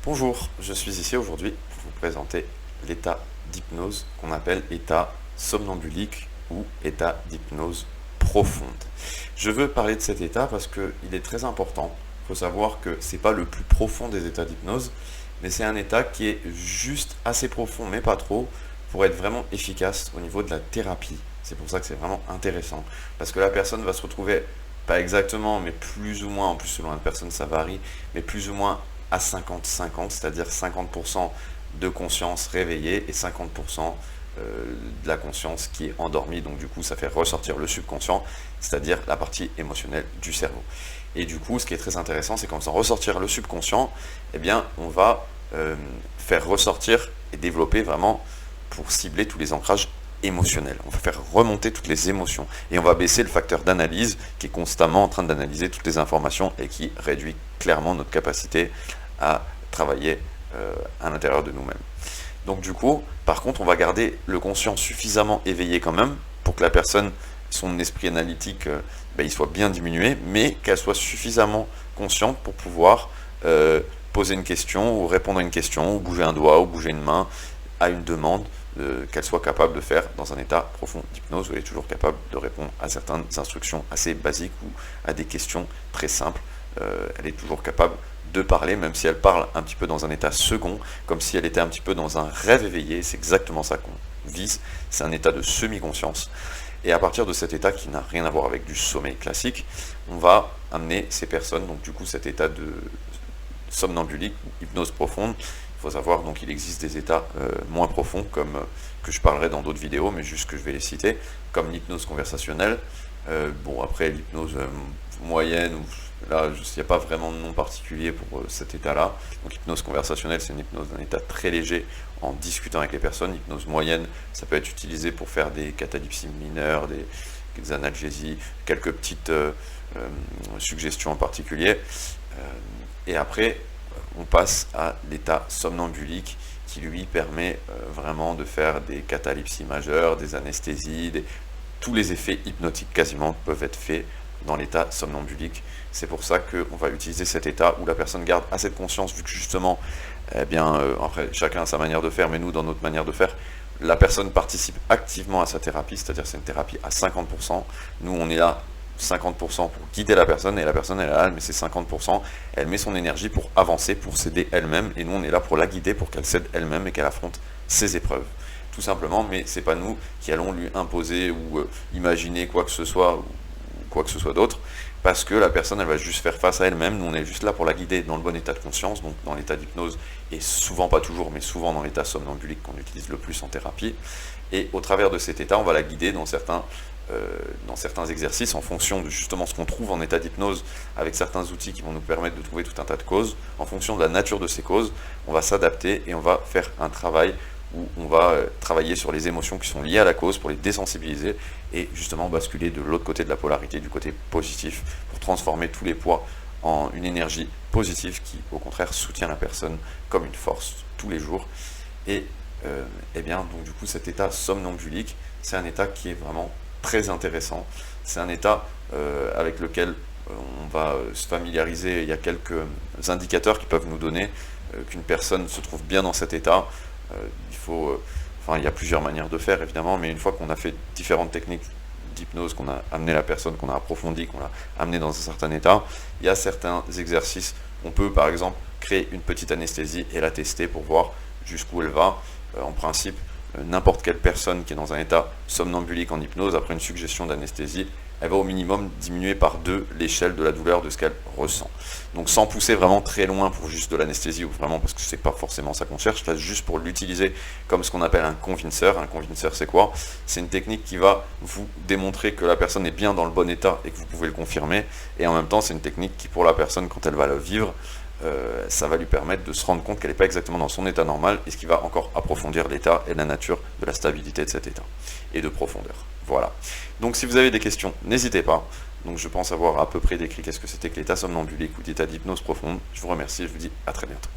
Bonjour, je suis ici aujourd'hui pour vous présenter l'état d'hypnose qu'on appelle état somnambulique ou état d'hypnose profonde. Je veux parler de cet état parce qu'il est très important. Il faut savoir que ce n'est pas le plus profond des états d'hypnose, mais c'est un état qui est juste assez profond, mais pas trop, pour être vraiment efficace au niveau de la thérapie. C'est pour ça que c'est vraiment intéressant. Parce que la personne va se retrouver, pas exactement, mais plus ou moins, en plus selon la personne ça varie, mais plus ou moins à 50-50, c'est-à-dire 50% de conscience réveillée et 50% de la conscience qui est endormie. Donc du coup, ça fait ressortir le subconscient, c'est-à-dire la partie émotionnelle du cerveau. Et du coup, ce qui est très intéressant, c'est qu'en faisant ressortir le subconscient, eh bien, on va faire ressortir et développer vraiment pour cibler tous les ancrages émotionnels. On va faire remonter toutes les émotions et on va baisser le facteur d'analyse qui est constamment en train d'analyser toutes les informations et qui réduit clairement notre capacité à travailler à l'intérieur de nous-mêmes. Donc du coup, par contre, on va garder le conscient suffisamment éveillé quand même pour que la personne, son esprit analytique, il soit bien diminué, mais qu'elle soit suffisamment consciente pour pouvoir poser une question ou répondre à une question, ou bouger un doigt, ou bouger une main à une demande, qu'elle soit capable de faire dans un état profond d'hypnose où elle est toujours capable de répondre à certaines instructions assez basiques ou à des questions très simples. Elle est toujours capable de parler, même si elle parle un petit peu dans un état second, comme si elle était un petit peu dans un rêve éveillé. C'est exactement ça qu'on vise, c'est un état de semi-conscience. Et à partir de cet état qui n'a rien à voir avec du sommeil classique, on va amener ces personnes, donc du coup cet état de somnambulique, hypnose profonde. Il faut savoir donc il existe des états moins profonds, comme que je parlerai dans d'autres vidéos, mais juste que je vais les citer, comme l'hypnose conversationnelle. Bon, après l'hypnose moyenne, là il n'y a pas vraiment de nom particulier pour cet état-là. Donc hypnose conversationnelle, c'est une hypnose d'un état très léger en discutant avec les personnes. Hypnose moyenne, ça peut être utilisé pour faire des catalepsies mineures, des analgésies, quelques petites suggestions en particulier. Et après, on passe à l'état somnambulique qui lui permet vraiment de faire des catalepsies majeures, des anesthésies, tous les effets hypnotiques quasiment peuvent être faits dans l'état somnambulique. C'est pour ça qu'on va utiliser cet état où la personne garde assez de conscience, vu que justement, après chacun a sa manière de faire, mais nous dans notre manière de faire, la personne participe activement à sa thérapie, c'est-à-dire c'est une thérapie à 50%. Nous on est là 50% pour guider la personne, et la personne elle est là, elle met ses 50%, elle met son énergie pour avancer, pour s'aider elle-même, et nous on est là pour la guider, pour qu'elle s'aide elle-même et qu'elle affronte ses épreuves. Tout simplement, mais c'est pas nous qui allons lui imposer ou imaginer quoi que ce soit, ou quoi que ce soit d'autre, parce que la personne elle va juste faire face à elle-même. Nous on est juste là pour la guider dans le bon état de conscience, donc dans l'état d'hypnose, et souvent, pas toujours, mais souvent dans l'état somnambulique qu'on utilise le plus en thérapie, et au travers de cet état on va la guider dans certains exercices en fonction de justement ce qu'on trouve en état d'hypnose, avec certains outils qui vont nous permettre de trouver tout un tas de causes. En fonction de la nature de ces causes, on va s'adapter et on va faire un travail où on va travailler sur les émotions qui sont liées à la cause pour les désensibiliser et justement basculer de l'autre côté de la polarité, du côté positif, pour transformer tous les poids en une énergie positive qui au contraire soutient la personne comme une force tous les jours. Et donc du coup cet état somnambulique, c'est un état qui est vraiment très intéressant. C'est un état avec lequel on va se familiariser. Il y a quelques indicateurs qui peuvent nous donner qu'une personne se trouve bien dans cet état. Il y a plusieurs manières de faire évidemment, mais une fois qu'on a fait différentes techniques d'hypnose, qu'on a amené la personne, qu'on a approfondi, qu'on l'a amené dans un certain état, il y a certains exercices. On peut par exemple créer une petite anesthésie et la tester pour voir jusqu'où elle va. En principe, n'importe quelle personne qui est dans un état somnambulique en hypnose, après une suggestion d'anesthésie, elle va au minimum diminuer par 2 l'échelle de la douleur de ce qu'elle ressent. Donc sans pousser vraiment très loin pour juste de l'anesthésie, ou vraiment parce que c'est pas forcément ça qu'on cherche, là juste pour l'utiliser comme ce qu'on appelle un convinceur. Un convinceur c'est quoi? C'est une technique qui va vous démontrer que la personne est bien dans le bon état et que vous pouvez le confirmer, et en même temps c'est une technique qui pour la personne, quand elle va le vivre, ça va lui permettre de se rendre compte qu'elle n'est pas exactement dans son état normal, et ce qui va encore approfondir l'état et la nature de la stabilité de cet état et de profondeur. Voilà. Donc si vous avez des questions, n'hésitez pas. Donc je pense avoir à peu près décrit qu'est-ce que c'était que l'état somnambulique ou l'état d'hypnose profonde. Je vous remercie et je vous dis à très bientôt.